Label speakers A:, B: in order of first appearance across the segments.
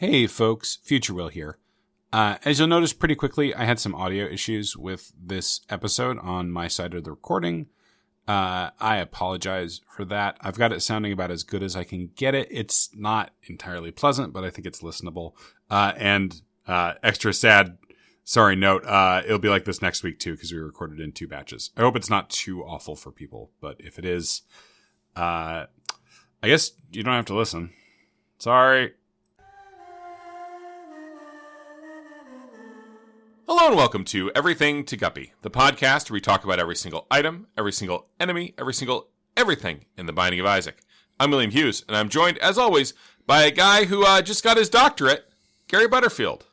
A: Hey folks, Future Will here. As you'll notice pretty quickly, I had some audio issues with this episode on my side of the recording. I apologize for that. I've got it sounding about as good as I can get it. It's not entirely pleasant, but I think it's listenable. And extra sad, sorry note, it'll be like this next week too, because we recorded in 2 batches. I hope it's not too awful for people, but if it is, I guess you don't have to listen. Sorry. Hello and welcome to Everything to Guppy, the podcast where we talk about every single item, every single enemy, every single everything in the Binding of Isaac. I'm William Hughes, and I'm joined, as always, by a guy who just got his doctorate, Gary Butterfield.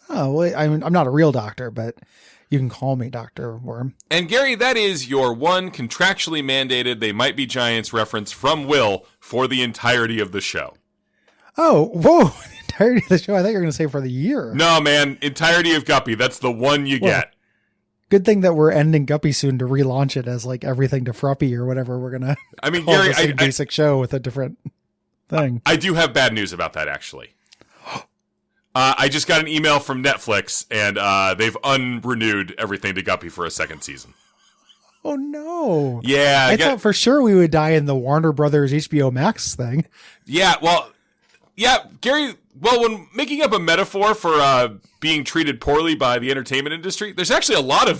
B: Oh, well, I'm not a real doctor, but you can call me Dr. Worm.
A: And Gary, that is your one contractually mandated They Might Be Giants reference from Will for the entirety of the show.
B: Oh, whoa. Entirety of the show? I thought you were going to say for the year.
A: No, man. Entirety of Guppy. That's the one you get.
B: Good thing that we're ending Guppy soon to relaunch it as like Everything to Fruppy or whatever we're going to call
A: Gary,
B: the same basic show with a different thing.
A: I do have bad news about that, actually. I just got an email from Netflix, and they've unrenewed Everything to Guppy for a second season.
B: Oh, no.
A: Yeah.
B: I thought for sure we would die in the Warner Brothers HBO Max thing.
A: Yeah, well, yeah, Gary, well, when making up a metaphor for being treated poorly by the entertainment industry, there's actually a lot of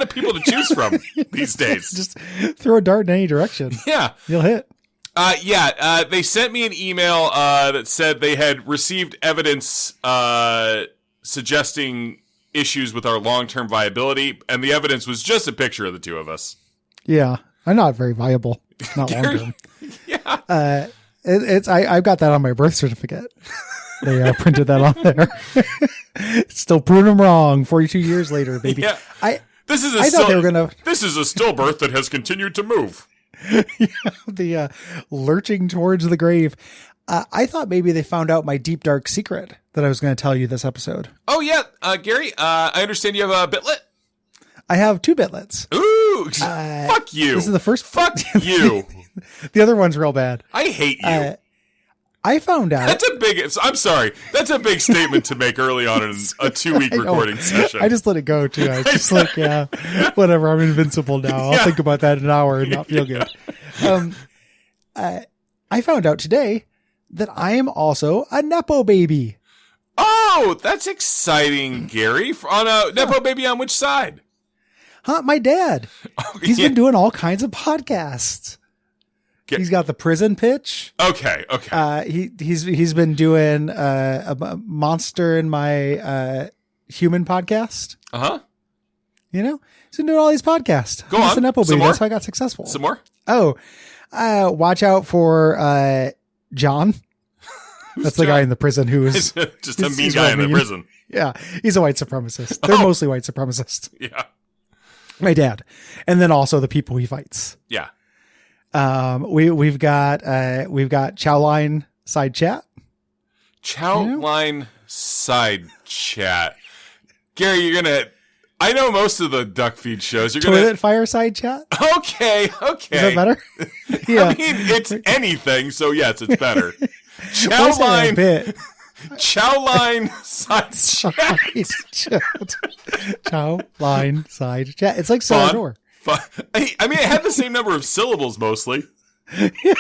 A: people to choose from these days.
B: Just throw a dart in any direction.
A: Yeah.
B: You'll hit.
A: They sent me an email that said they had received evidence suggesting issues with our long-term viability, and the evidence was just a picture of the two of us.
B: Yeah, I'm not very viable. Not long-term.
A: Yeah.
B: I've got that on my birth certificate. They printed that on there. Still proving them wrong 42 years later, baby.
A: Yeah. This is a stillbirth that has continued to move.
B: The lurching towards the grave. I thought maybe they found out my deep dark secret that I was going to tell you this episode.
A: Oh yeah, Gary. I understand you have a bitlet.
B: I have 2 bitlets.
A: Ooh, fuck you.
B: This is the first.
A: Fuck you.
B: The other one's real bad.
A: I hate you.
B: I found out.
A: I'm sorry. That's a big statement to make early on in a 2-week recording session.
B: I just let it go too. I was just like, yeah, whatever. I'm invincible now. I'll think about that in an hour and not feel good. I found out today that I am also a Nepo baby.
A: Oh, that's exciting, Gary. On a Nepo baby on which side?
B: My dad. Oh, He's been doing all kinds of podcasts. He's got the prison pitch.
A: Okay.
B: He's been doing a monster in my human podcast.
A: Uh-huh.
B: You know, he's been doing all these podcasts.
A: Go on.
B: An Apple baby. That's how I got successful.
A: Some more?
B: Oh, watch out for John. That's the guy in the prison who is
A: just a mean guy in the prison.
B: Yeah, he's a white supremacist. They're mostly white supremacists.
A: Yeah.
B: My dad, and then also the people he fights.
A: Yeah.
B: We've got Chowline side chat.
A: Chowline side chat. Gary, I know most of the Duckfeed shows.
B: Toilet fireside chat.
A: Okay.
B: Is that better?
A: Yeah. I mean, it's anything, so yes, it's better. Chowline. Chowline side chat.
B: Chowline side chat. It's like Salvador.
A: I mean, it had the same number of syllables mostly.
B: Yeah,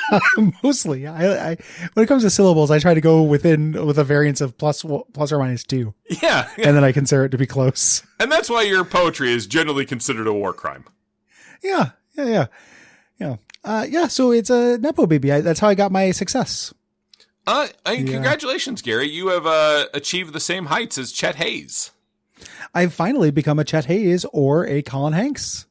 B: mostly. I when it comes to syllables, I try to go with a variance of plus or minus 2.
A: Yeah.
B: And then I consider it to be close.
A: And that's why your poetry is generally considered a war crime.
B: Yeah. So it's a Nepo baby. That's how I got my success.
A: Congratulations, Gary. You have achieved the same heights as Chet Hayes.
B: I've finally become a Chet Hayes or a Colin Hanks.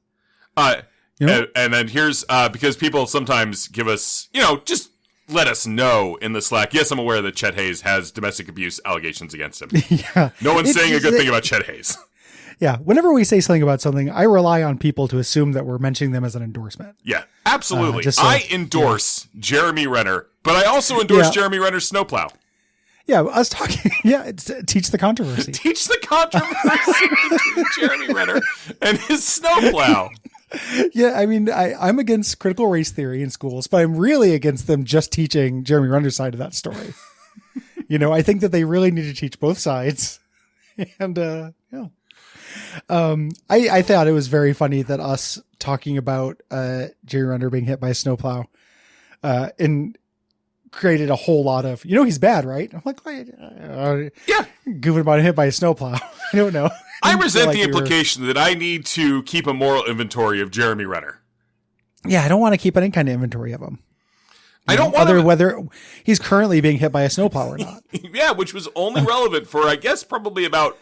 A: And then here's because people sometimes give us, just let us know in the Slack. Yes, I'm aware that Chet Hayes has domestic abuse allegations against him.
B: Yeah.
A: No one's saying a good thing about Chet Hayes.
B: Yeah. Whenever we say something about something, I rely on people to assume that we're mentioning them as an endorsement.
A: Yeah, absolutely. I endorse Jeremy Renner, but I also endorse Jeremy Renner's snowplow.
B: Yeah, us talking. Yeah, teach the controversy.
A: Teach the controversy between Jeremy Renner and his snowplow.
B: Yeah, I mean, I'm against critical race theory in schools, but I'm really against them just teaching Jeremy Renner's side of that story. I think that they really need to teach both sides. And, I thought it was very funny that us talking about, Jerry Renner being hit by a snowplow, and created a whole lot of, he's bad, right? I'm like,
A: Yeah.
B: Goofing about hit by a snowplow. I don't know.
A: I resent the implication that I need to keep a moral inventory of Jeremy Renner.
B: Yeah, I don't want to keep any kind of inventory of him.
A: I don't want
B: whether he's currently being hit by a snowplow or not.
A: Yeah, which was only relevant for, I guess, probably about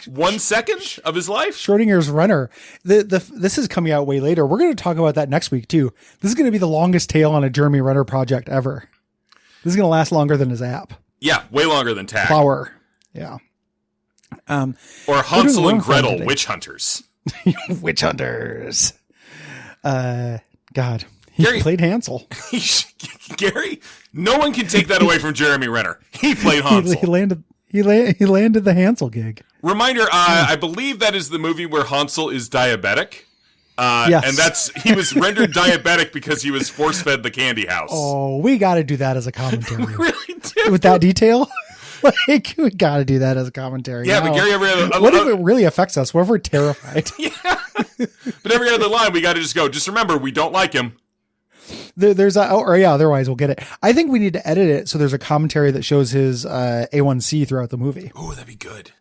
A: 1 second of his life.
B: Schrodinger's Renner. This is coming out way later. We're going to talk about that next week too. This is going to be the longest tale on a Jeremy Renner project ever. This is going to last longer than his app.
A: Yeah, way longer than Tag.
B: Plower. Yeah.
A: Or Hansel and Gretel, witch hunters.
B: Witch hunters. God.
A: Gary,
B: He played Hansel.
A: Gary, no one can take that away from Jeremy Renner. He played Hansel.
B: He landed the Hansel gig.
A: Reminder, I believe that is the movie where Hansel is diabetic.
B: Yes.
A: And he was rendered diabetic because he was force-fed the candy house.
B: Oh, we got to do that as a commentary.
A: We really do.
B: With that detail? Like, we got to do that as a commentary.
A: Yeah, but Gary,
B: what if it really affects us? What if we're terrified?
A: Yeah. But every other line, we got to just go, just remember, we don't like him.
B: Otherwise we'll get it. I think we need to edit it so there's a commentary that shows his A1C throughout the movie.
A: Oh, that'd be good.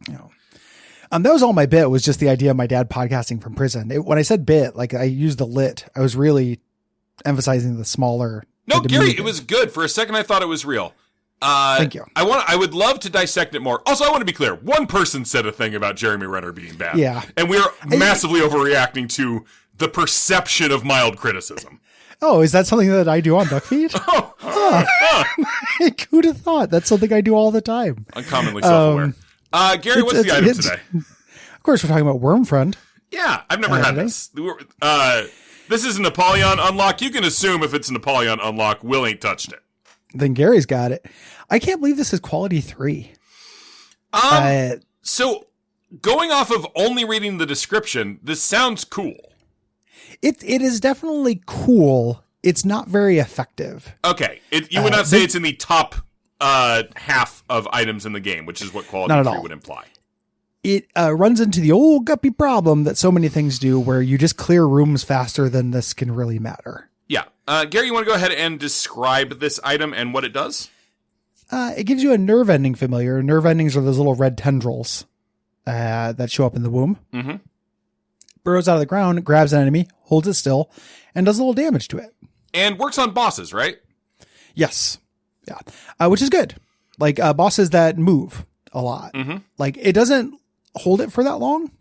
B: That was all my bit, was just the idea of my dad podcasting from prison. When I said bit, like I used the lit, I was really emphasizing the smaller.
A: No, Gary, it was good. For a second, I thought it was real.
B: Thank you.
A: I would love to dissect it more. Also, I want to be clear. One person said a thing about Jeremy Renner being bad.
B: Yeah.
A: And we are massively overreacting to the perception of mild criticism.
B: Oh, is that something that I do on Duckfeed? Who'd have thought? That's something I do all the time.
A: Uncommonly self-aware. Gary, what's the item today?
B: Of course, we're talking about Worm Friend.
A: Yeah, I've never had this. This is an Apollyon unlock. You can assume if it's an Apollyon unlock, Will ain't touched it.
B: Then Gary's got it. I can't believe this is quality 3.
A: So going off of only reading the description, this sounds cool.
B: It is definitely cool. It's not very effective.
A: Okay. You would not say it's in the top half of items in the game, which is what quality 3 would imply.
B: It runs into the old guppy problem that so many things do, where you just clear rooms faster than this can really matter.
A: Yeah. Gary, you want to go ahead and describe this item and what it does?
B: It gives you a nerve ending familiar. Nerve endings are those little red tendrils that show up in the womb. Mm-hmm. Burrows out of the ground, grabs an enemy, holds it still, and does a little damage to it.
A: And works on bosses, right?
B: Yes. Yeah. Which is good. Like bosses that move a lot. Mm-hmm. Like it doesn't hold it for that long.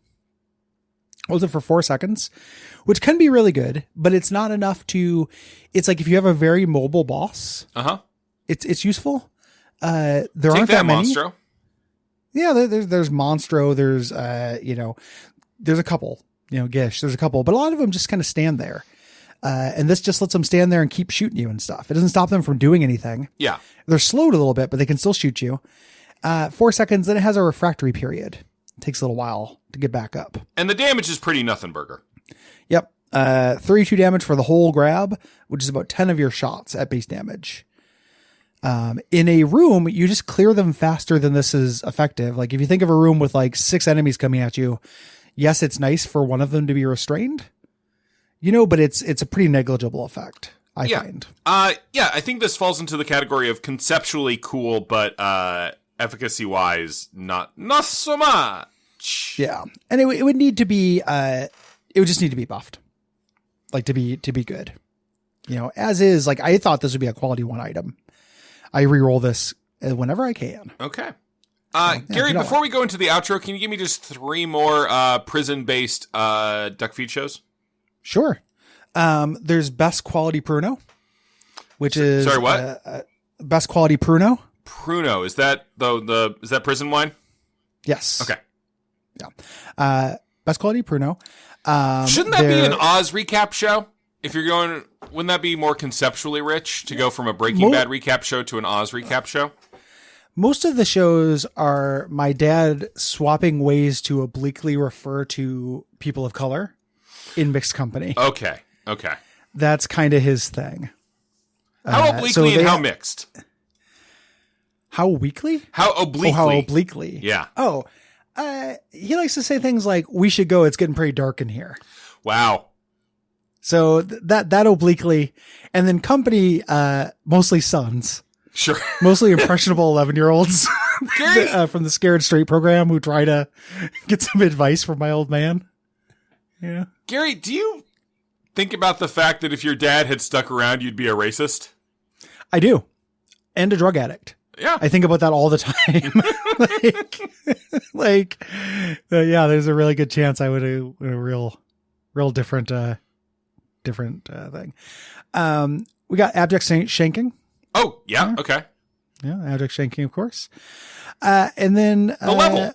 B: Holds it for 4 seconds, which can be really good, but it's not enough to, it's like if you have a very mobile boss, it's useful. There aren't that many. Monstro. Yeah, there's Monstro. There's, there's a couple, Gish, there's a couple, but a lot of them just kind of stand there. And this just lets them stand there and keep shooting you and stuff. It doesn't stop them from doing anything. Yeah. They're slowed a little bit, but they can still shoot you. 4 seconds, then it has a refractory period. It takes a little while to get back up.
A: And the damage is pretty nothing burger.
B: Yep. 32 damage for the whole grab, which is about 10 of your shots at base damage. In a room, you just clear them faster than this is effective. Like if you think of a room with like 6 enemies coming at you, yes, it's nice for one of them to be restrained, but it's a pretty negligible effect, I find.
A: I think this falls into the category of conceptually cool, but efficacy wise, not so much.
B: Yeah. And it would need to be, it would just need to be buffed, like to be good, as is. Like I thought this would be a quality 1 item. I reroll this whenever I can.
A: Okay. Gary, before we go into the outro, can you give me just 3 more prison-based Duckfeed shows?
B: Sure. There's Best Quality Pruno, which is...
A: Sorry, what?
B: Best Quality Pruno.
A: Pruno. Is that is that prison wine?
B: Yes.
A: Okay.
B: Yeah. Best Quality Pruno.
A: Shouldn't that be an Oz recap show? If you're going, wouldn't that be more conceptually rich to go from a Breaking Bad recap show to an Oz recap show?
B: Most of the shows are my dad swapping ways to obliquely refer to people of color in mixed company.
A: Okay.
B: That's kind of his thing.
A: How obliquely and how mixed?
B: How weakly?
A: How obliquely.
B: Oh, how obliquely.
A: Yeah.
B: Oh, he likes to say things like, we should go. It's getting pretty dark in here.
A: Wow.
B: So that obliquely, and then company, mostly sons.
A: Sure.
B: Mostly impressionable 11-year-olds
A: Gary,
B: from the Scared Straight program who try to get some advice from my old man. Yeah.
A: Gary, do you think about the fact that if your dad had stuck around, you'd be a racist?
B: I do. And a drug addict.
A: Yeah.
B: I think about that all the time. Yeah, there's a really good chance I would have a real different thing. We got abject shanking.
A: Oh, yeah. Okay.
B: Yeah. Abject shanking, of course. And then
A: the level.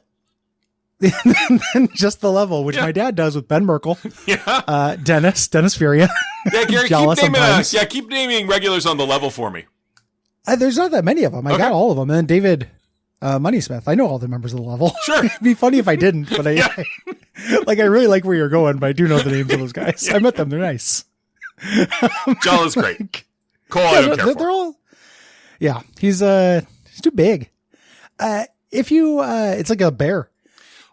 B: And just the level, which my dad does with Ben Merkel.
A: Yeah.
B: Dennis Furia.
A: Yeah, Gary, keep naming regulars on the level for me.
B: There's not that many of them. I got all of them. And then David Moneysmith. I know all the members of the level.
A: Sure.
B: It'd be funny if I didn't, but I really like where you're going, but I do know the names of those guys. Yeah. I met them. They're nice.
A: John is great. Cole, I don't care for.
B: They're all, yeah, he's too big. If you, it's like a bear.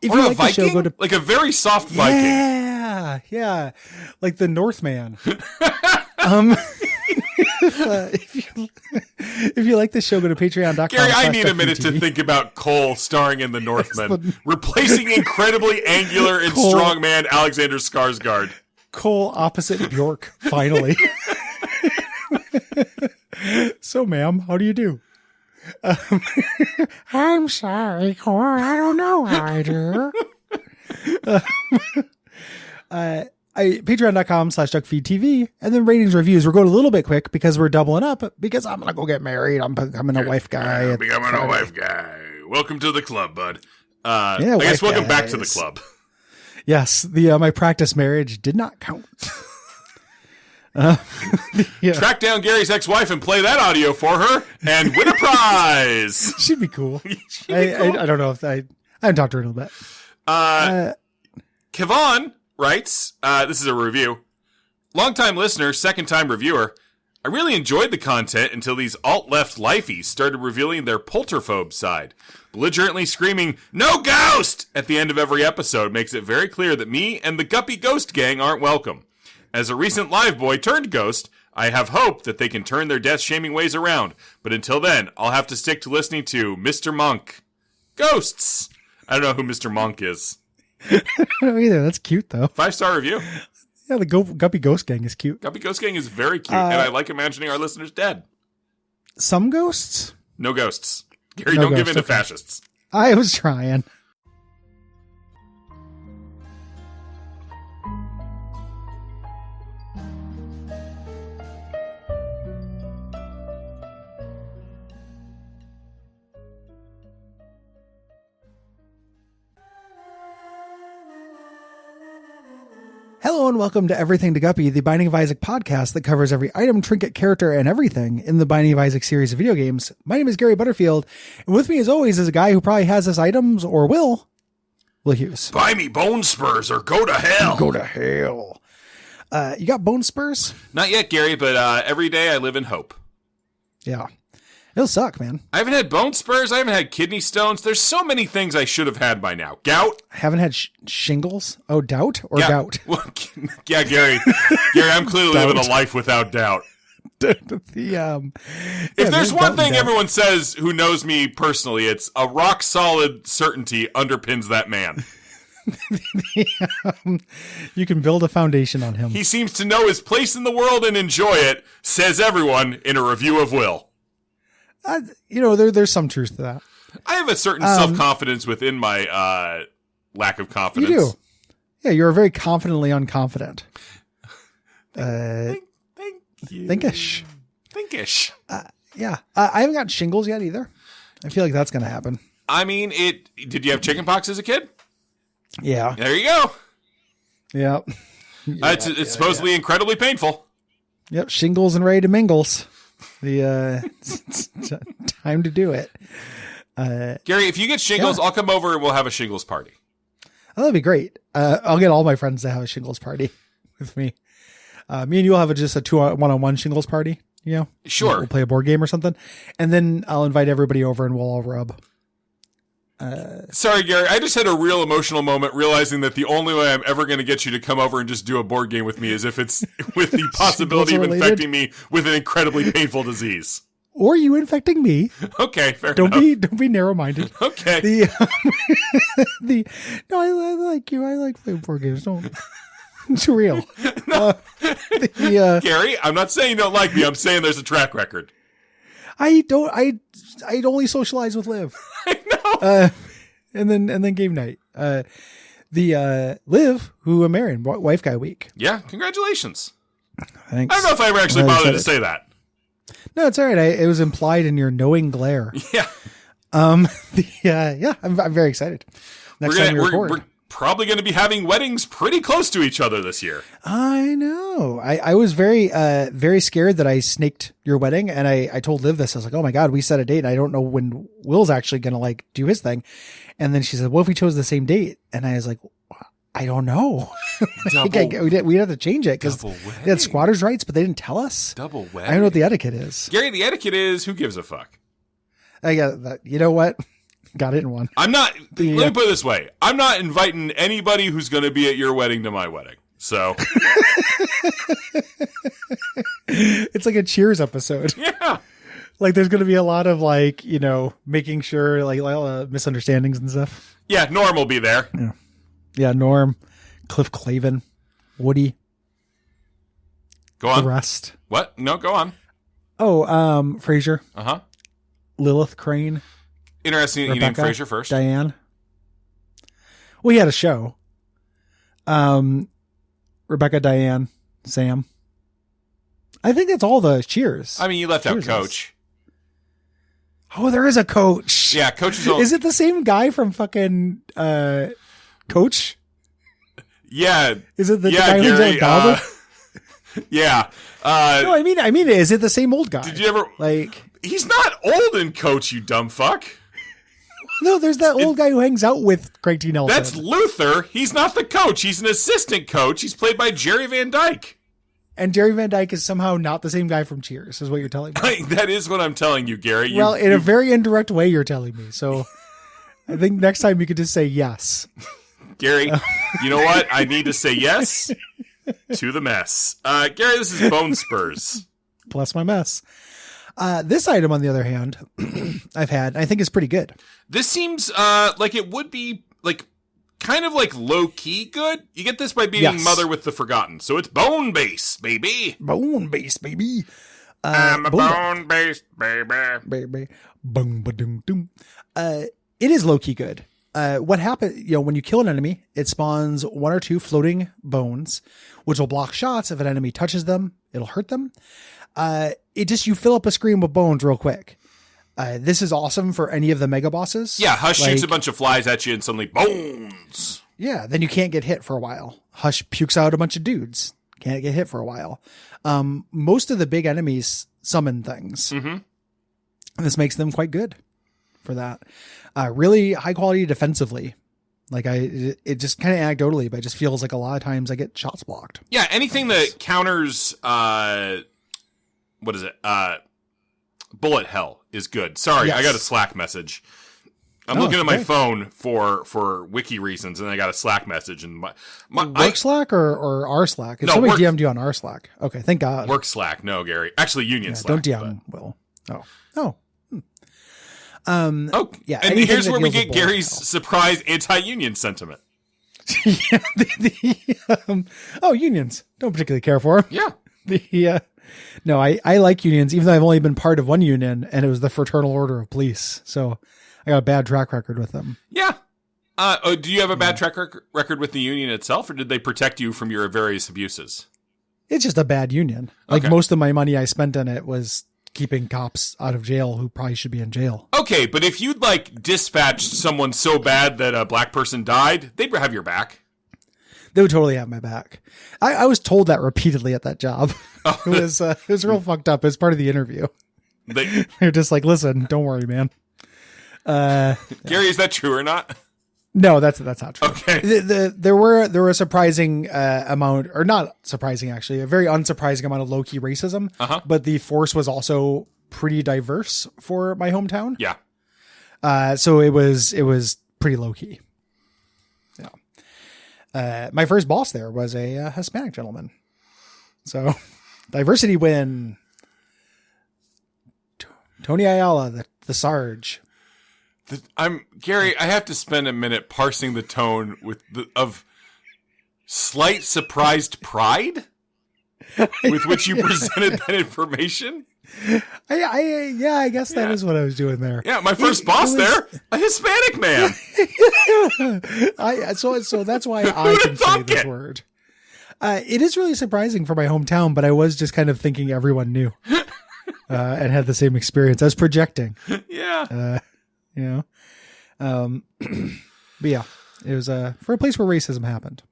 B: If
A: or
B: you
A: a
B: like
A: Viking?
B: The show, go to,
A: like a very soft Viking.
B: Yeah. Like the Northman. If you like the show, go to patreon.com.
A: Gary, I need a minute to think about Cole starring in The Northman, replacing incredibly angular and strong man Alexander Skarsgård.
B: Cole opposite Bjork, finally. So, ma'am, how do you do? I'm sorry, Cole. I don't know how I do. Patreon.com/Duckfeed.tv, and then ratings, reviews. We're going a little bit quick because we're doubling up because I'm going to go get married. I'm becoming a wife guy.
A: I'm becoming a wife guy. Welcome to the club, bud. I guess welcome back to the club.
B: Yes. My practice marriage did not count.
A: Track down Gary's ex-wife and play that audio for her and win a prize.
B: She'd be cool. I don't know if I haven't talked to her in a little bit.
A: Kevon writes, this is a review. Longtime listener, second-time reviewer. I really enjoyed the content until these alt-left lifeies started revealing their polterphobe side. Belligerently screaming, "No ghost!" at the end of every episode makes it very clear that me and the Guppy Ghost Gang aren't welcome. As a recent live boy turned ghost, I have hope that they can turn their death-shaming ways around. But until then, I'll have to stick to listening to Mr. Monk. Ghosts! I don't know who Mr. Monk is.
B: I don't know either. That's cute, though.
A: 5-star review.
B: Yeah, the Guppy Ghost Gang is cute.
A: Guppy Ghost Gang is very cute, and I like imagining our listeners dead.
B: Some ghosts?
A: No ghosts. Gary, don't give in to fascists.
B: I was trying. Hello and welcome to Everything to Guppy, the Binding of Isaac podcast that covers every item, trinket, character, and everything in the Binding of Isaac series of video games. My name is Gary Butterfield, and with me as always is a guy who probably has his items, or will Hughes.
A: Buy me bone spurs or go to hell.
B: Go to hell. You got bone spurs?
A: Not yet, Gary, but every day I live in hope.
B: Yeah. It'll suck, man.
A: I haven't had bone spurs. I haven't had kidney stones. There's so many things I should have had by now. Gout.
B: I haven't had shingles. Oh, doubt or gout?
A: Well, yeah, Gary. Gary, I'm clearly living a life without doubt. If there's one thing everyone says who knows me personally, it's a rock solid certainty underpins that man.
B: You can build a foundation on him.
A: He seems to know his place in the world and enjoy it, says everyone in a review of Will.
B: There's some truth to that.
A: I have a certain self-confidence within my lack of confidence.
B: You do. Yeah, you're very confidently unconfident.
A: Thank you.
B: Thinkish. Yeah. I haven't got shingles yet either. I feel like that's going to happen.
A: I mean, did you have chickenpox as a kid?
B: Yeah.
A: There you go.
B: Yeah.
A: It's supposedly incredibly painful.
B: Yep. Shingles and ready to mingles. It's time to do it.
A: Gary, if you get shingles, I'll come over and we'll have a shingles party.
B: Oh, that'd be great. I'll get all my friends to have a shingles party with me. Me and you will have just a 1-on-1 shingles party.
A: Sure.
B: We'll play a board game or something. And then I'll invite everybody over and we'll all rub.
A: Sorry, Gary. I just had a real emotional moment realizing that the only way I'm ever going to get you to come over and just do a board game with me is if it's with the possibility of infecting me with an incredibly painful disease.
B: Or you infecting me.
A: Okay, fair
B: enough. Don't be narrow-minded.
A: Okay.
B: No, I like you. I like playing board games. Don't. It's real.
A: No. Gary, I'm not saying you don't like me. I'm saying there's a track record.
B: I only socialize with Liv.
A: I know.
B: And then game night. The Liv, who I'm marrying, wife guy week.
A: Yeah, congratulations.
B: Thanks.
A: I don't know if I ever actually bothered to say that.
B: No, it's all right. It was implied in your knowing glare.
A: Yeah.
B: I'm very excited. Next time we record.
A: We're probably going to be having weddings pretty close to each other this year.
B: I know. I was very, very scared that I snaked your wedding, and I told Liv this. I was like, oh my God, we set a date, and I don't know when Will's actually going to do his thing. And then she said, what if we chose the same date? And I was like, I don't know. We'd have to change it because they had squatters' rights, but they didn't tell us.
A: Double wedding.
B: I don't know what the etiquette is.
A: Gary, the etiquette is who gives a fuck?
B: I got that. You know what? Got it in one.
A: I'm not. Let me put it this way: I'm not inviting anybody who's going to be at your wedding to my wedding. So
B: it's like a Cheers episode.
A: Yeah.
B: There's going to be a lot of making sure misunderstandings and stuff.
A: Yeah, Norm will be there.
B: Yeah, Norm, Cliff Clavin, Woody.
A: Go on.
B: The rest.
A: What? No, go on.
B: Oh, Frasier.
A: Uh-huh.
B: Lilith Crane.
A: Interesting that you named Frasier first.
B: Diane. Well, he had a show. Rebecca, Diane, Sam. I think that's all the Cheers.
A: I mean, you left out Coach.
B: Oh, there is a Coach.
A: Yeah, Coach is
B: Is it the same guy from fucking Coach?
A: Yeah.
B: Is it the guy who's
A: Gary, yeah.
B: No, I mean, is it the same old guy?
A: Did you ever He's not old in Coach, you dumb fuck.
B: No, there's that old guy who hangs out with Craig T. Nelson.
A: That's Luther. He's not the coach. He's an assistant coach. He's played by Jerry Van Dyke.
B: And Jerry Van Dyke is somehow not the same guy from Cheers, is what you're telling me.
A: That is what I'm telling you, Gary.
B: Well, in a very indirect way, you're telling me. So I think next time you could just say yes.
A: Gary, you know what? I need to say yes to the mess. Gary, this is Bone Spurs.
B: Plus my mess. This item, on the other hand, I've had, I think is pretty good.
A: This seems like it would be kind of low key good. You get this by beating Mother with the Forgotten. So it's bone base, baby.
B: Bone base, baby.
A: I'm a bone base, baby.
B: Baby. Boom, ba-doom, doom. It is low key good. What happens, when you kill an enemy, it spawns one or two floating bones, which will block shots. If an enemy touches them, it'll hurt them. You fill up a screen with bones real quick. This is awesome for any of the mega bosses.
A: Yeah, Hush shoots a bunch of flies at you and suddenly bones.
B: Yeah, then you can't get hit for a while. Hush pukes out a bunch of dudes. Can't get hit for a while. Most of the big enemies summon things.
A: Mm-hmm.
B: And this makes them quite good for that. Really high quality defensively. It just kind of anecdotally, but it just feels like a lot of times I get shots blocked.
A: Yeah, anything that counters, what is it? Bullet hell is good. Sorry, yes. I got a Slack message. I'm looking at my phone for wiki reasons, and I got a Slack message. And
B: work Slack or our Slack? If somebody DM'd you on our Slack. Okay, thank God.
A: Work Slack, no, Gary. Actually, Union Slack.
B: Don't DM Will. Oh.
A: Yeah. And here's where we get Gary's surprise anti-union sentiment.
B: Unions. Don't particularly care for them.
A: Yeah.
B: No, I like unions, even though I've only been part of one union, and it was the Fraternal Order of Police. So I got a bad track record with them.
A: Yeah. Do you have a bad track record with the union itself, or did they protect you from your various abuses?
B: It's just a bad union. Most of my money I spent on it was keeping cops out of jail who probably should be in jail.
A: Okay, but if you'd dispatched someone so bad that a black person died, they'd have your back.
B: They would totally have my back. I was told that repeatedly at that job. Oh. It was real fucked up as part of the interview. They're just listen, don't worry, man.
A: Gary, is that true or not?
B: No, that's not true.
A: Okay.
B: There were a surprising amount, or not surprising actually, a very unsurprising amount of low-key racism. But the force was also pretty diverse for my hometown.
A: Yeah.
B: So it was pretty low-key. Yeah. My first boss there was a Hispanic gentleman. So diversity win. Tony Ayala, the Sarge.
A: Gary, I have to spend a minute parsing the tone of slight surprised pride with which you presented that information.
B: I guess that is what I was doing there.
A: Yeah, my first boss there, a Hispanic man.
B: So that's why I can say this word. It is really surprising for my hometown, but I was just kind of thinking everyone knew and had the same experience. I was projecting.
A: Yeah.
B: But yeah, it was for a place where racism happened.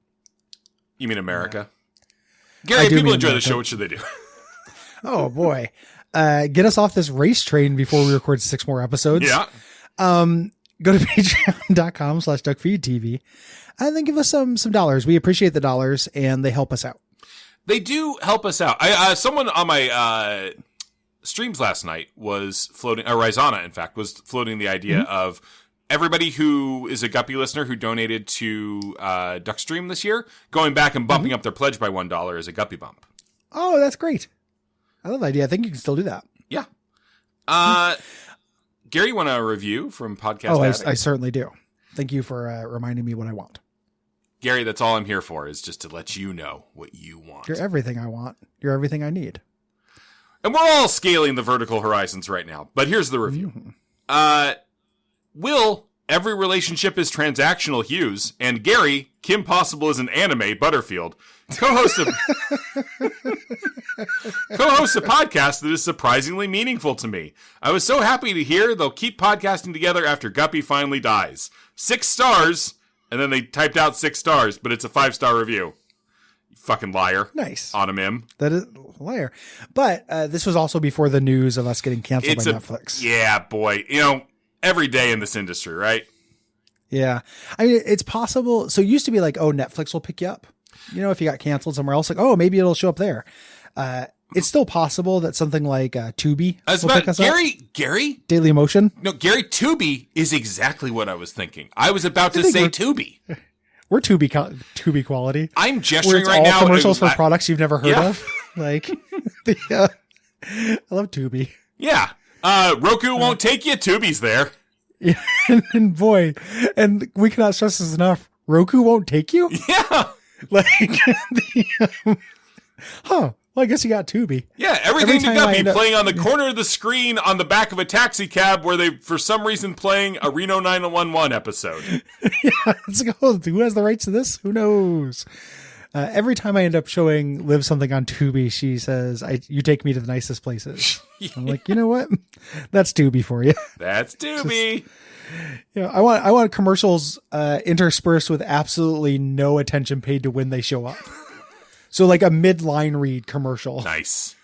A: You mean America? Gary, people enjoy the show. What should they do?
B: Oh boy. Get us off this race train before we record 6 more episodes.
A: Yeah.
B: Go to patreon.com/Duckfeed.tv and then give us some dollars. We appreciate the dollars and they help us out.
A: They do help us out. Someone on my streams last night was floating, Rizana, in fact, was floating the idea of everybody who is a Guppy listener who donated to Duckstream this year, going back and bumping up their pledge by $1 as a Guppy bump.
B: Oh, that's great. I love the idea. I think you can still do that.
A: Yeah. Gary, you want a review from Podcast Addict?
B: I certainly do. Thank you for reminding me what I want.
A: Gary, that's all I'm here for, is just to let you know what you want.
B: You're everything I want. You're everything I need.
A: And we're all scaling the vertical horizons right now. But here's the review. Will, every relationship is transactional Hughes, and Gary, Kim Possible is an anime Butterfield, co-host a podcast that is surprisingly meaningful to me. I was so happy to hear they'll keep podcasting together after Guppy finally dies. 6 stars, and then they typed out 6 stars, but it's a 5-star review. You fucking liar.
B: Nice.
A: On him.
B: That is a liar. But this was also before the news of us getting canceled by Netflix.
A: Yeah, boy. You know, every day in this industry, right?
B: Yeah. I mean, it's possible. So it used to be like, oh, Netflix will pick you up. You know, if you got canceled somewhere else, like, oh, maybe it'll show up there. It's still possible that something like Tubi will pick us up.
A: Gary?
B: Daily Motion?
A: No, Gary, Tubi is exactly what I was thinking. I was about to say Tubi.
B: We're Tubi quality.
A: I'm gesturing right
B: all
A: now.
B: Commercials for products you've never heard of. Like, I love Tubi.
A: Yeah. Roku won't take you. Tubi's there.
B: Yeah, and boy, and we cannot stress this enough. Roku won't take you?
A: Yeah.
B: Like, well, I guess you got Tubi.
A: Yeah, everything to Guppy playing on the corner of the screen on the back of a taxi cab where they, for some reason, playing a Reno 911 episode.
B: Yeah, it's like, oh, who has the rights to this? Who knows? Every time I end up showing Liv something on Tubi, she says, you take me to the nicest places. I'm like, you know what? That's Tubi for you.
A: That's Tubi.
B: I want commercials interspersed with absolutely no attention paid to when they show up. So like a mid-line read commercial.
A: Nice.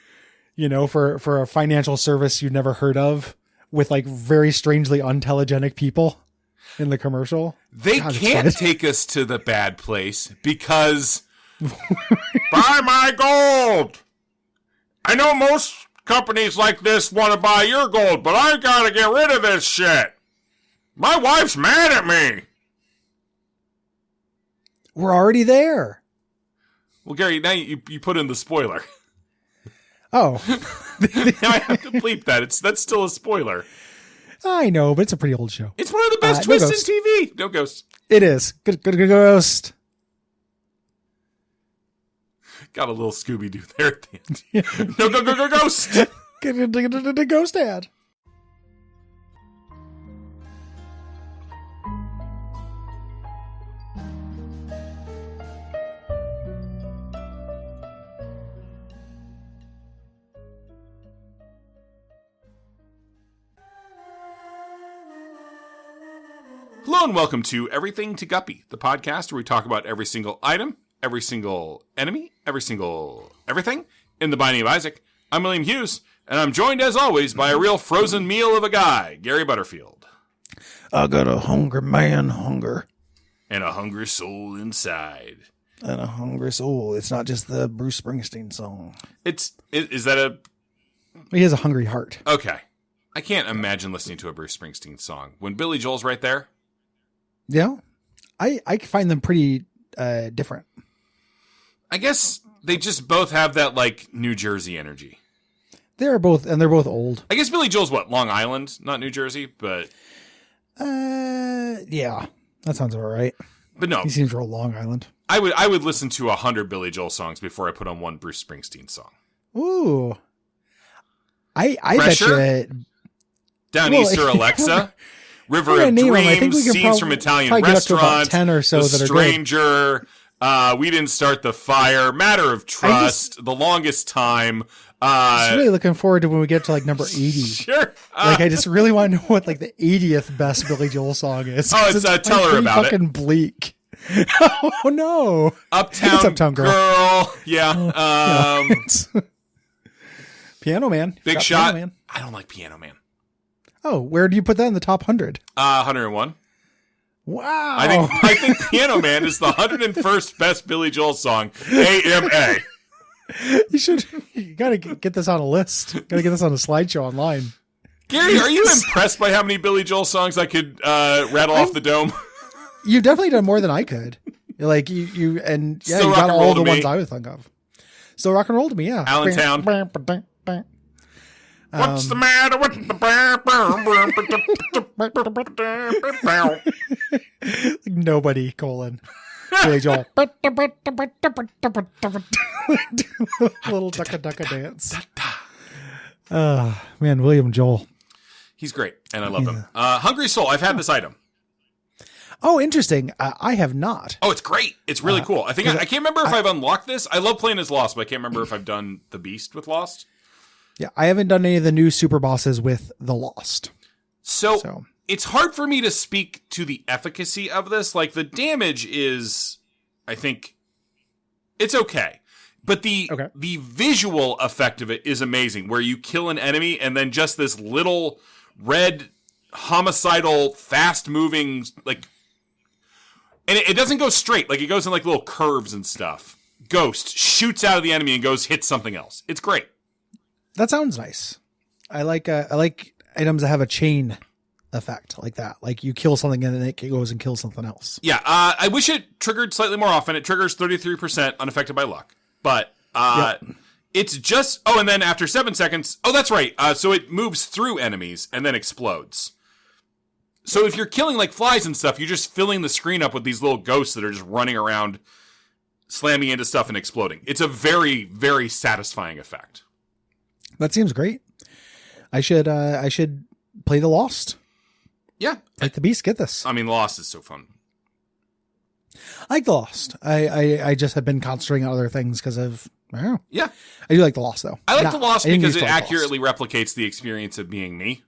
B: You know, for a financial service you've never heard of with like very strangely untelegenic people in the commercial.
A: They can't take us to the bad place because buy my gold. I know most companies like this want to buy your gold, but I got to get rid of this shit. My wife's mad at me.
B: We're already there.
A: Well, Gary, now you put in the spoiler.
B: Oh.
A: Now I have to bleep that. That's still a spoiler.
B: I know, but it's a pretty old show.
A: It's one of the best twists in TV. No ghost.
B: It is. Good ghost.
A: Got a little Scooby-Doo there at the end. Yeah. No ghost.
B: Good ghost ad.
A: Hello and welcome to Everything to Guppy, the podcast where we talk about every single item, every single enemy, every single everything in the Binding of Isaac. I'm William Hughes, and I'm joined as always by a real frozen meal of a guy, Gary Butterfield.
B: I got a hungry man hunger.
A: And a hungry soul inside.
B: And a hungry soul. It's not just the Bruce Springsteen song.
A: Is that a...
B: He has a hungry heart.
A: Okay. I can't imagine listening to a Bruce Springsteen song when Billy Joel's right there.
B: Yeah. I find them pretty different.
A: I guess they just both have that, like, New Jersey energy.
B: They're both old.
A: I guess Billy Joel's what? Long Island, not New Jersey, but...
B: Yeah. That sounds about right.
A: But no.
B: He seems real Long Island.
A: I would listen to 100 Billy Joel songs before I put on one Bruce Springsteen song.
B: Ooh. I bet you...
A: Down Easter Alexa. River of Dreams, Scenes from Italian Restaurant,
B: 10 or so
A: The
B: that
A: Stranger, We Didn't Start the Fire, Matter of Trust, The Longest Time.
B: I'm really looking forward to when we get to like number 80.
A: Sure.
B: I just really want to know what like the 80th best Billy Joel song is.
A: Oh, it's Tell Her About It.
B: Fucking bleak. Oh no.
A: Uptown Girl. Yeah.
B: Piano Man.
A: Big Shot. Man. I don't like Piano Man.
B: Oh, where do you put that in the top 100?
A: 101.
B: Wow.
A: I think Piano Man is the 101st best Billy Joel song. AMA.
B: You gotta get this on a list. Gotta get this on a slideshow online.
A: Gary, are you impressed by how many Billy Joel songs I could rattle off the dome?
B: You've definitely done more than I could. Like you and yeah, you got all the ones I would think of. So rock and roll to me, yeah.
A: Allentown. What's the matter with
B: the nobody, Colin. Billy Joel. Little ducka dance. Man, William Joel.
A: He's great, and I love him. Hungry Soul, I've had this item.
B: Oh, interesting. I have not.
A: Oh, it's great. It's really cool. I think I can't remember if I've unlocked this. I love playing as Lost, but I can't remember if I've done the Beast with Lost.
B: Yeah, I haven't done any of the new super bosses with the Lost.
A: So it's hard for me to speak to the efficacy of this. Like, the damage is, I think, it's okay. But the visual effect of it is amazing, where you kill an enemy and then just this little red, homicidal, fast-moving, like... And it doesn't go straight. Like, it goes in, like, little curves and stuff. Ghost shoots out of the enemy and hits something else. It's great.
B: That sounds nice. I like items that have a chain effect like that. Like you kill something and then it goes and kills something else.
A: Yeah. I wish it triggered slightly more often. It triggers 33% unaffected by luck. But it's just... Oh, and then after 7 seconds... Oh, that's right. So it moves through enemies and then explodes. So if you're killing like flies and stuff, you're just filling the screen up with these little ghosts that are just running around, slamming into stuff and exploding. It's a very, very satisfying effect.
B: That seems great. I should play the Lost.
A: Yeah.
B: Like the Beast, get this.
A: I mean, Lost is so fun.
B: I like the Lost. I just have been concentrating on other things because of...
A: Yeah.
B: I do like the Lost, though.
A: I like the Lost because it accurately replicates the experience of being me.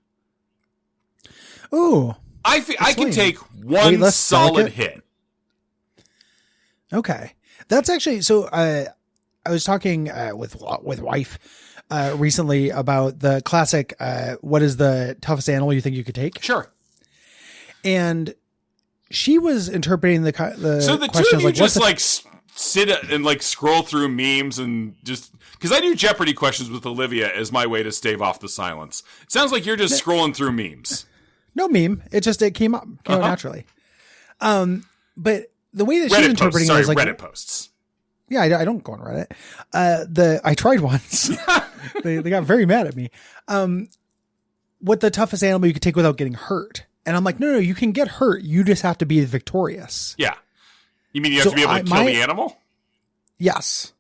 B: Ooh.
A: I can take one solid hit.
B: Okay. That's actually... So I was talking with wife recently about the classic, what is the toughest animal you think you could take?
A: Sure.
B: And she was interpreting the
A: so the two of you just like sit and like scroll through memes and just... Because I do Jeopardy questions with Olivia as my way to stave off the silence. It sounds like you're just scrolling through memes.
B: No meme. It came up naturally. But the way that she's interpreting it is like
A: Reddit posts.
B: Yeah, I don't go on Reddit. I tried once. they got very mad at me. What the toughest animal you could take without getting hurt? And I'm like, no, you can get hurt. You just have to be victorious.
A: Yeah. You mean you have to be able to kill the animal?
B: Yes.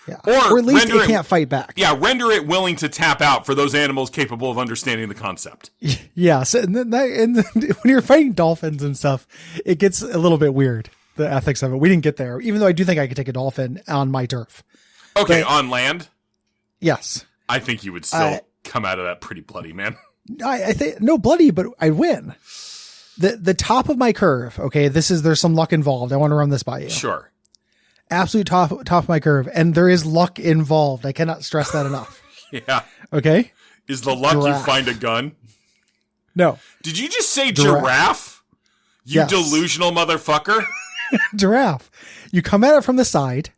B: Yeah.
A: Or
B: at least it can't fight back.
A: Yeah, render it willing to tap out for those animals capable of understanding the concept.
B: Yeah. So and then when you're fighting dolphins and stuff, it gets a little bit weird. The ethics of it. We didn't get there, even though I do think I could take a dolphin on my turf.
A: Okay, on land?
B: Yes.
A: I think you would still come out of that pretty bloody, man.
B: I think no bloody, but I win. The top of my curve. Okay, there's some luck involved. I want to run this by you.
A: Sure.
B: Absolute top of my curve, and there is luck involved. I cannot stress that enough.
A: Yeah.
B: Okay.
A: Is the luck you find a gun?
B: No.
A: Did you just say giraffe? You delusional motherfucker.
B: Giraffe. You come at it from the side.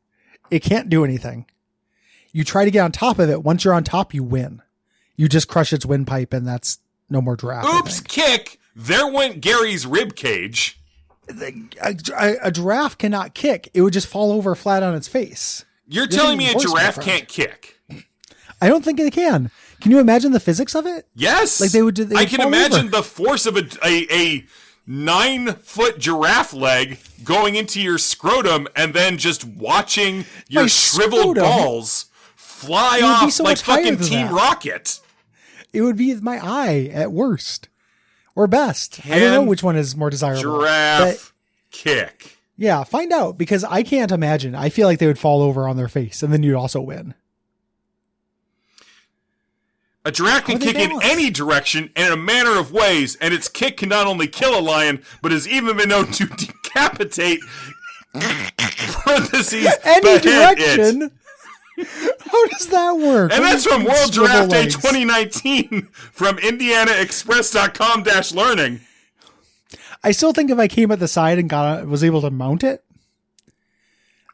B: It can't do anything. You try to get on top of it. Once you're on top, you win. You just crush its windpipe, and that's no more giraffe.
A: Oops, kick. There went Gary's rib cage.
B: A giraffe cannot kick. It would just fall over flat on its face.
A: You're telling me a giraffe can't kick?
B: I don't think it can. Can you imagine the physics of it?
A: Yes.
B: Like they would
A: I can imagine the force of a 9-foot giraffe leg going into your scrotum and then just watching your shriveled balls fly off so like fucking Team Rocket.
B: It would be my eye at worst or best. I don't know which one is more desirable.
A: Giraffe kick.
B: Yeah, find out, because I can't imagine. I feel like they would fall over on their face and then you'd also win.
A: A giraffe can kick in any direction and in a manner of ways, and its kick can not only kill a lion, but has even been known to decapitate
B: any direction. How does that work?
A: And that's from World Giraffe Day 2019 from IndianaExpress.com-learning.
B: I still think if I came at the side and was able to mount it,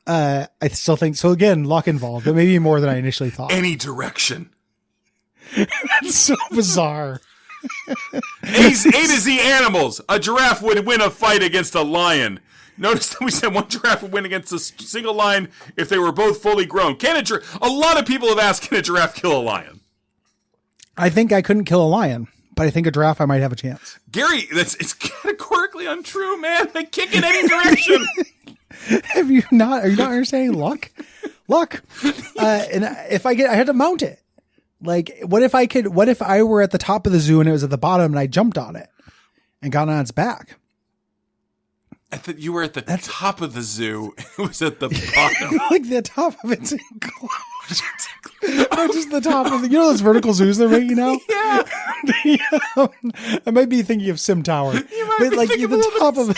B: I still think so. Again, luck involved, but maybe more than I initially thought.
A: Any direction.
B: That's so bizarre.
A: A to Z animals. A giraffe would win a fight against a lion. Notice that we said one giraffe would win against a single lion if they were both fully grown. A lot of people have asked, can a giraffe kill a lion?
B: I think I couldn't kill a lion, but I think a giraffe I might have a chance.
A: Gary, it's categorically untrue, man. They kick in any direction.
B: Are you not understanding luck? And if I had to mount it. Like, what if I were at the top of the zoo and it was at the bottom and I jumped on it and got on its back?
A: I thought you were at the top of the zoo. It was at the bottom.
B: Like the top of it's enclosed. Or just the top of those vertical zoos they're making now?
A: Yeah.
B: I might be thinking of Sim Tower.
A: You might be thinking of the top of
B: it.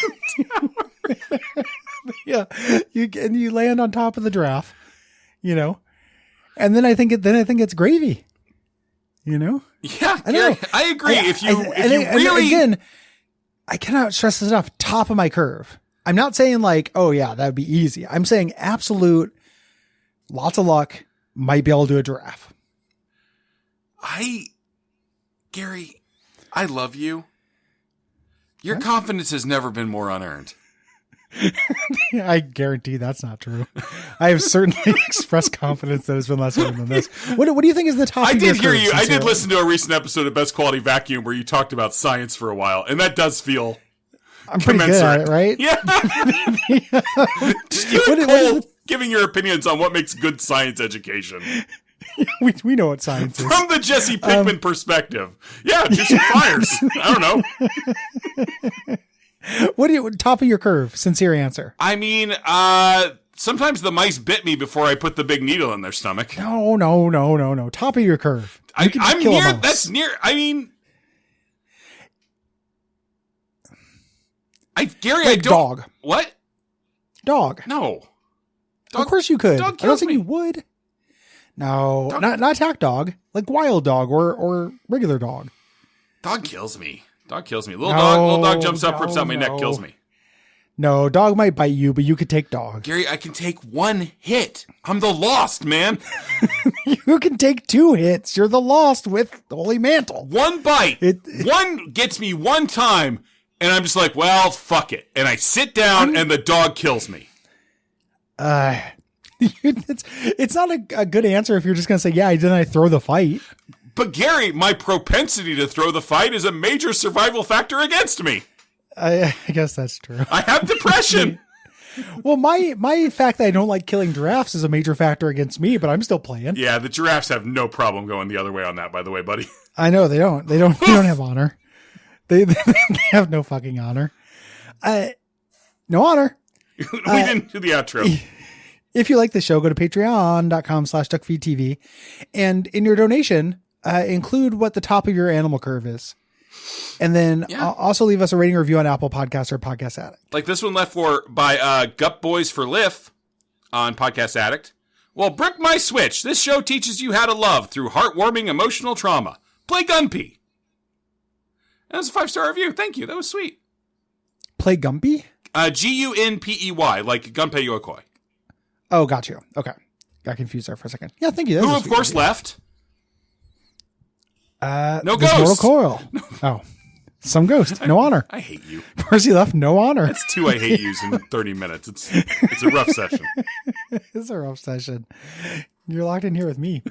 B: Yeah. You land on top of the giraffe, and then I think it's gravy.
A: Yeah,
B: I know.
A: I agree. If you really,
B: again, I cannot stress this enough. Top of my curve. I'm not saying like, oh yeah, that would be easy. I'm saying absolute, lots of luck. Might be able to do a giraffe.
A: Gary, I love you. Your confidence has never been more unearned.
B: I guarantee that's not true. I have certainly expressed confidence that has been less than this. What do you think is the top?
A: I did hear you. I did listen to a recent episode of Best Quality Vacuum where you talked about science for a while, and that does feel.
B: I'm pretty good at it, right?
A: Yeah. Just you and Cole giving your opinions on what makes good science education.
B: We know what science is.
A: From the Jesse Pinkman perspective. Yeah, just some fires. I don't know.
B: What do you top of your curve? Sincere answer.
A: I mean, sometimes the mice bit me before I put the big needle in their stomach.
B: No. Top of your curve.
A: I'm near. That's near. I mean, Gary, I don't.
B: Dog.
A: What?
B: Dog.
A: No.
B: Of course you could.
A: Dog
B: I don't
A: kills
B: think
A: me.
B: you would. No, not attack dog. Like wild dog or regular dog.
A: Dog kills me. Little dog jumps up, rips out my neck, kills me.
B: No, dog might bite you, but you could take dog.
A: Gary, I can take one hit. I'm the Lost, man.
B: You can take 2 hits. You're the Lost with Holy Mantle.
A: One bite. One gets me one time, and I'm just like, well, fuck it. And I sit down, and the dog kills me.
B: It's not a good answer if you're just going to say, yeah, didn't I throw the fight?
A: But Gary, my propensity to throw the fight is a major survival factor against me.
B: I guess that's true.
A: I have depression.
B: Well, my fact that I don't like killing giraffes is a major factor against me, but I'm still playing.
A: Yeah, the giraffes have no problem going the other way on that, by the way, buddy.
B: I know they don't. They don't have honor. They have no fucking honor. No honor.
A: We didn't do the outro.
B: If you like the show, go to patreon.com/Duckfeed.tv. And in your donation, include what the top of your animal curve is. And then also leave us a rating or review on Apple Podcasts or Podcast Addict.
A: Like this one left by Gut Boys for Liff on Podcast Addict. Well, brick my switch. This show teaches you how to love through heartwarming emotional trauma. Play Gunpee. That was a 5-star review. Thank you. That was sweet.
B: play Gumpy?
A: Gunpey, like Gunpei Yokoi.
B: Oh, got you. Okay. Got confused there for a second. Yeah, thank you.
A: Who, of course, left. No
B: ghost. Mortal Coil.
A: No.
B: Oh. Some ghost. No honor.
A: I hate you.
B: Percy left. No honor.
A: That's 2 I hate yous in 30 minutes. It's a rough session.
B: It's a rough session. You're locked in here with me.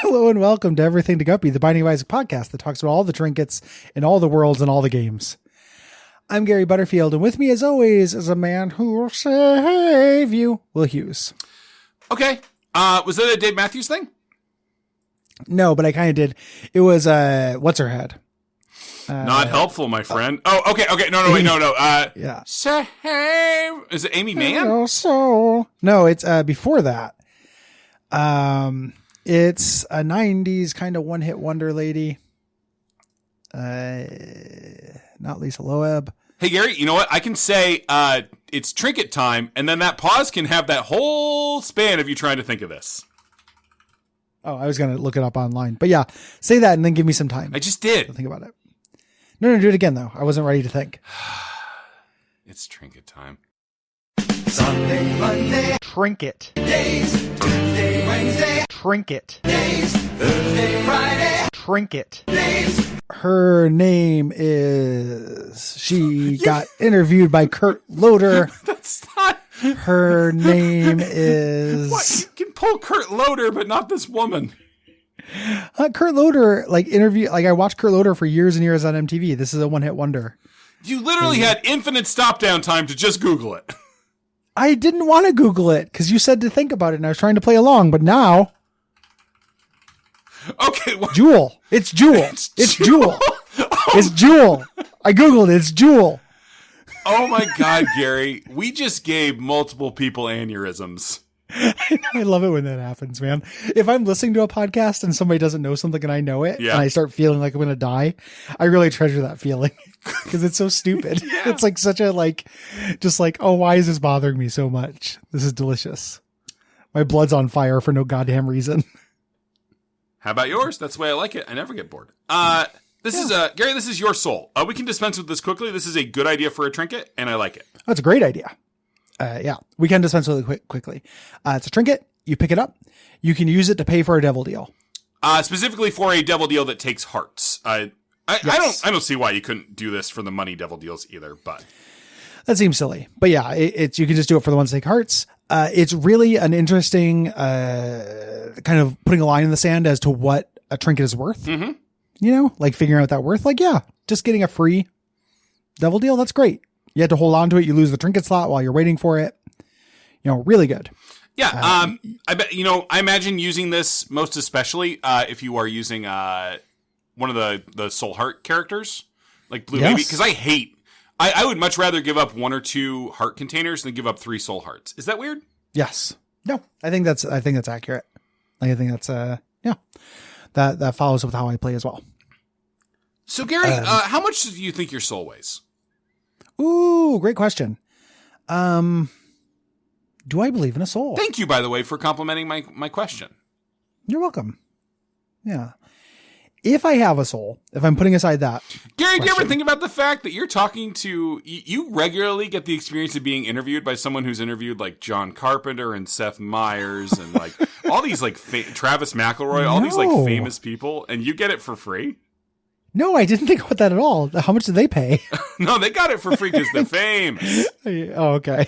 B: Hello and welcome to Everything to Guppy, the Binding of Isaac podcast that talks about all the trinkets in all the worlds and all the games. I'm Gary Butterfield, and with me as always is a man who will save you, Will Hughes.
A: Okay. Was that a Dave Matthews thing?
B: No, but I kind of did. It was, what's her head?
A: Not helpful, my friend. Okay. No.
B: Yeah.
A: Save. Is it Amy Mann?
B: No, it's, before that. It's a 90s kind of one-hit wonder lady. Not Lisa Loeb.
A: Hey, Gary, you know what? I can say it's trinket time, and then that pause can have that whole span of you trying to think of this.
B: Oh, I was going to look it up online. But yeah, say that and then give me some time.
A: I just did.
B: To think about it. No, do it again, though. I wasn't ready to think.
A: It's trinket time.
C: Sunday, Monday,
B: Trinket.
C: days, Tuesday, Wednesday,
B: Trinket.
C: days, Thursday, Friday,
B: Trinket.
C: days.
B: Her name is... She got interviewed by Kurt Loder.
A: That's not...
B: Her name is...
A: What? You can pull Kurt Loder, but not this woman.
B: Kurt Loder, I watched Kurt Loder for years and years on MTV. This is a one-hit wonder.
A: You literally had infinite stop-down time to just Google it.
B: I didn't want to Google it because you said to think about it and I was trying to play along, but now...
A: Okay. Well,
B: Jewel. It's Jewel. It's Jewel. It's Jewel. I Googled it. It's Jewel.
A: Oh my God, Gary. We just gave multiple people aneurysms.
B: I love it when that happens, man. If I'm listening to a podcast and somebody doesn't know something and I know it, and I start feeling like I'm going to die, I really treasure that feeling because it's so stupid.
A: Yeah.
B: It's like such a oh, why is this bothering me so much? This is delicious. My blood's on fire for no goddamn reason.
A: How about yours? That's the way I like it. I never get bored. This is Gary, this is your soul. We can dispense with this quickly. This is a good idea for a trinket, and I like it.
B: That's a great idea. We can dispense with it quickly. It's a trinket. You pick it up. You can use it to pay for a devil deal.
A: Specifically for a devil deal that takes hearts. Yes. I don't see why you couldn't do this for the money devil deals either, but
B: that seems silly. But yeah, you can just do it for the ones that take hearts. It's really an interesting kind of putting a line in the sand as to what a trinket is worth.
A: Mm-hmm.
B: You know, like figuring out that worth. Like, yeah, just getting a free devil deal. That's great. You had to hold on to it. You lose the trinket slot while you're waiting for it. You know, really good.
A: Yeah. I bet, I imagine using this most especially if you are using one of the Soul Heart characters, like Blue Baby, because I would much rather give up 1 or 2 heart containers than give up 3 soul hearts. Is that weird?
B: Yes. No, I think that's accurate. I think that's, that follows with how I play as well.
A: So Gary, how much do you think your soul weighs?
B: Ooh, great question. Do I believe in a soul?
A: Thank you, by the way, for complimenting my question.
B: You're welcome. Yeah. If I have a soul, if I'm putting aside that.
A: Gary, do you ever think about the fact that you're talking to, you regularly get the experience of being interviewed by someone who's interviewed like John Carpenter and Seth Meyers and like all these like Travis McElroy, all these like famous people, and you get it for free?
B: No, I didn't think about that at all. How much did they pay?
A: No, they got it for free because they're famous.
B: Oh, okay.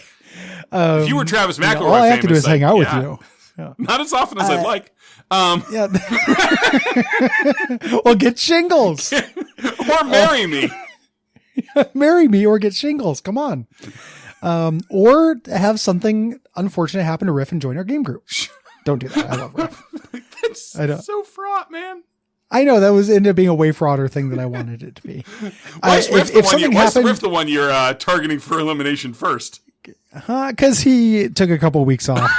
A: If you were Travis McElroy,
B: all I have to do is hang out with you.
A: Yeah. Not as often as I'd like.
B: Yeah. Well, get shingles.
A: Or marry me.
B: Marry me or get shingles. Come on. Or have something unfortunate happen to Riff and join our game group. Don't do that. I love Riff.
A: That's so fraught, man.
B: I know that was ended up being a way frauder thing that I wanted it to be.
A: Why is Riff the one you're targeting for elimination first?
B: Because he took a couple of weeks off.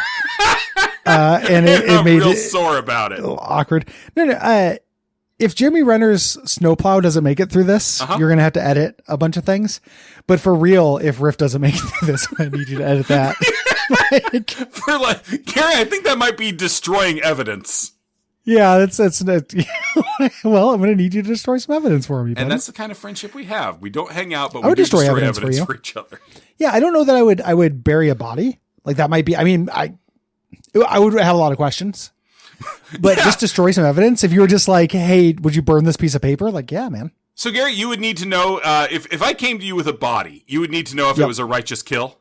B: And it
A: I'm
B: made
A: real
B: it
A: sore about
B: a
A: it.
B: little awkward. No. If Jeremy Renner's snowplow doesn't make it through this, you're going to have to edit a bunch of things. But for real, if Riff doesn't make it through this, I need you to edit that.
A: Gary, I think that might be destroying evidence.
B: Yeah, that's well, I'm going to need you to destroy some evidence for me. Buddy.
A: And that's the kind of friendship we have. We don't hang out, but
B: I
A: we
B: would
A: do
B: destroy
A: destroy
B: evidence
A: evidence
B: for
A: for
B: you.
A: each other.
B: Yeah, I don't know that I would bury a body. Like that might be, I mean, I would have a lot of questions. But just destroy some evidence. If you were just like, hey, would you burn this piece of paper? Like, yeah, man.
A: So, Gary, you would need to know, if I came to you with a body, you would need to know if it was a righteous kill.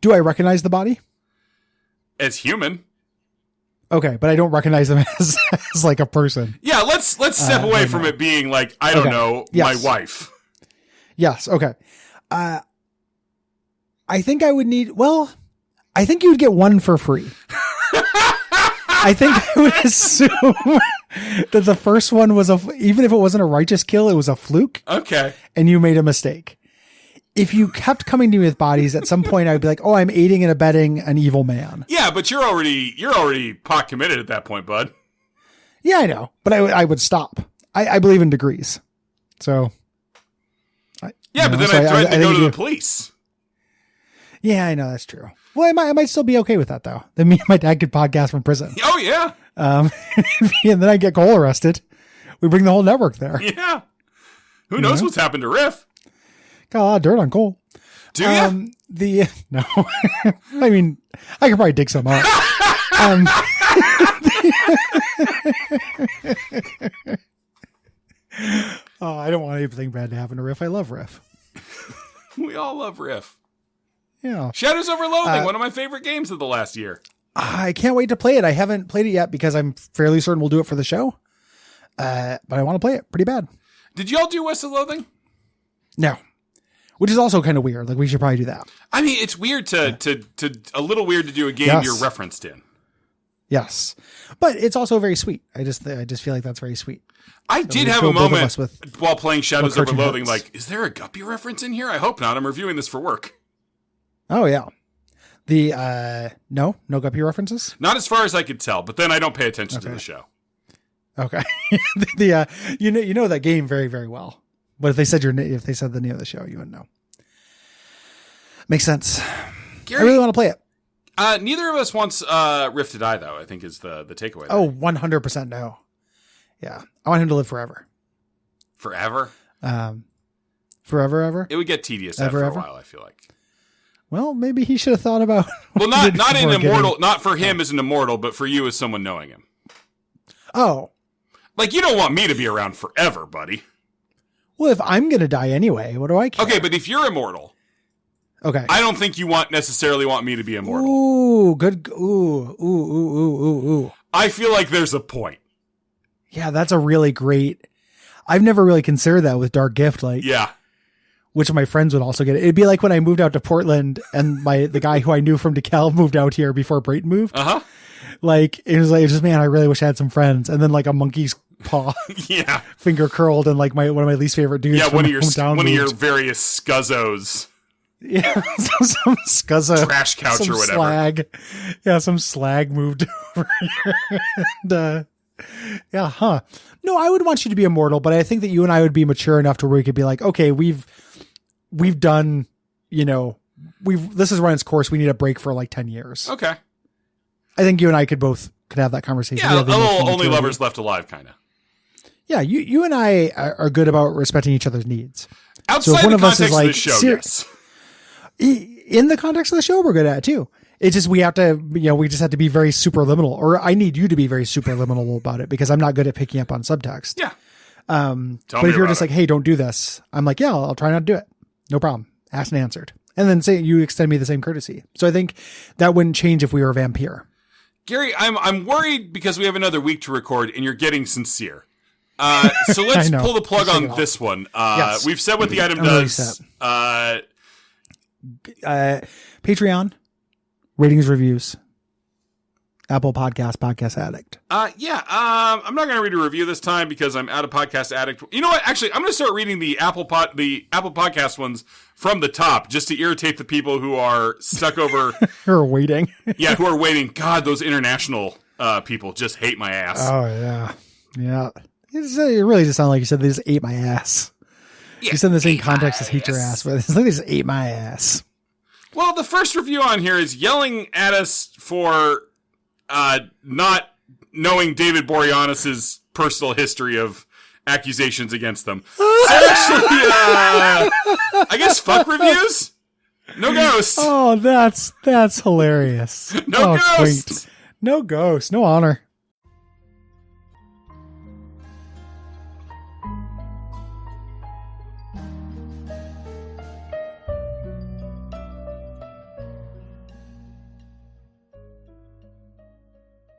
B: Do I recognize the body?
A: As human.
B: Okay, but I don't recognize them as like a person.
A: Yeah, let's step away from it being like, I don't know, my wife.
B: Yes, okay. I think I would need, well, I think you would get one for free. I think I would assume that the first one was even if it wasn't a righteous kill, it was a fluke.
A: Okay.
B: And you made a mistake. If you kept coming to me with bodies, at some point I'd be like, oh, I'm aiding and abetting an evil man.
A: Yeah, but you're already pot committed at that point, bud.
B: Yeah, I know, but I would stop. I believe in degrees. So.
A: But then I threatened to go to the police.
B: Yeah, I know, that's true. Well, I might still be okay with that, though. Then me and my dad could podcast from prison.
A: Oh, yeah.
B: And then I get Cole arrested. We bring the whole network there.
A: Yeah. Who knows what's happened to Riff?
B: Got a lot of dirt on Cole.
A: Do you?
B: No. I mean, I could probably dig some up. I don't want anything bad to happen to Riff. I love Riff.
A: We all love Riff.
B: Yeah.
A: Shadows Over Loathing, one of my favorite games of the last year.
B: I can't wait to play it. I haven't played it yet because I'm fairly certain we'll do it for the show. But I want to play it pretty bad.
A: Did y'all do West of Loathing?
B: No. Which is also kind of weird. Like, we should probably do that.
A: I mean, it's weird to a little weird to do a game you're referenced in.
B: Yes. But it's also very sweet. I just feel like that's very sweet.
A: I did have a moment while playing Shadows Over Loathing, like, is there a Guppy reference in here? I hope not. I'm reviewing this for work.
B: Oh, yeah. No Guppy references?
A: Not as far as I could tell, but then I don't pay attention to the show.
B: Okay. You know that game very, very well. But if they said the name of the show, you wouldn't know. Makes sense.
A: Gary,
B: I really want to play it.
A: Neither of us wants Rift to die, though, I think is the takeaway. There.
B: Oh, 100% no. Yeah. I want him to live forever.
A: Forever?
B: Forever, ever?
A: It would get tedious after a while, I feel like.
B: Well, maybe he should have thought about.
A: Well, not an immortal, not for him as an immortal, but for you as someone knowing him.
B: Oh,
A: like you don't want me to be around forever, buddy.
B: Well, if I'm gonna die anyway, what do I care?
A: Okay, but if you're immortal,
B: okay,
A: I don't think you necessarily want me to be immortal.
B: Ooh, good. Ooh.
A: I feel like there's a point.
B: Yeah, that's a really great. I've never really considered that with Dark Gift, like
A: yeah.
B: Which of my friends would also get it. It'd be like when I moved out to Portland and the guy who I knew from DeKalb moved out here before Brayton moved.
A: Uh-huh.
B: Like, it was just, man, I really wish I had some friends. And then like a monkey's paw.
A: Yeah.
B: Finger curled and like one of my least favorite dudes.
A: Yeah, one of your various scuzzos.
B: Yeah, some scuzzo.
A: Trash couch or whatever.
B: Slag. Yeah, some slag moved over here. And, yeah, huh. No, I would want you to be immortal, but I think that you and I would be mature enough to where we could be like, okay, we've done, this has run its course. We need a break for like 10 years.
A: Okay.
B: I think you and I could have that conversation.
A: Yeah, only lovers left alive, kind of.
B: Yeah, you and I are good about respecting each other's needs.
A: Outside the context of the show, yes.
B: In the context of the show, we're good at it too. It's just we just have to be very superliminal, or I need you to be very superliminal about it because I'm not good at picking up on subtext.
A: Yeah.
B: But if you're just like, hey, don't do this, I'm like, yeah, I'll try not to do it. No problem. Asked and answered. And then say you extend me the same courtesy. So I think that wouldn't change if we were a vampire.
A: Gary, I'm worried because we have another week to record and you're getting sincere. So let's pull the plug on this one. Yes. We've said what the item does.
B: Patreon, ratings, reviews, Apple Podcast Addict.
A: I'm not going to read a review this time because I'm out of Podcast Addict. You know what? Actually, I'm going to start reading the Apple Podcast ones from the top just to irritate the people who are stuck over.
B: Who are waiting.
A: Yeah, who are waiting. God, those international people just hate my ass.
B: Oh, yeah. Yeah. It really just sounded like you said they just ate my ass.
A: Yeah,
B: you said in the same context as hate your ass, but it's like they just ate my ass.
A: Well, the first review on here is yelling at us for not knowing David Boreanaz's personal history of accusations against them. So actually, I guess fuck reviews? No ghost.
B: Oh, that's hilarious.
A: No ghost.
B: Quaint. No ghost. No honor.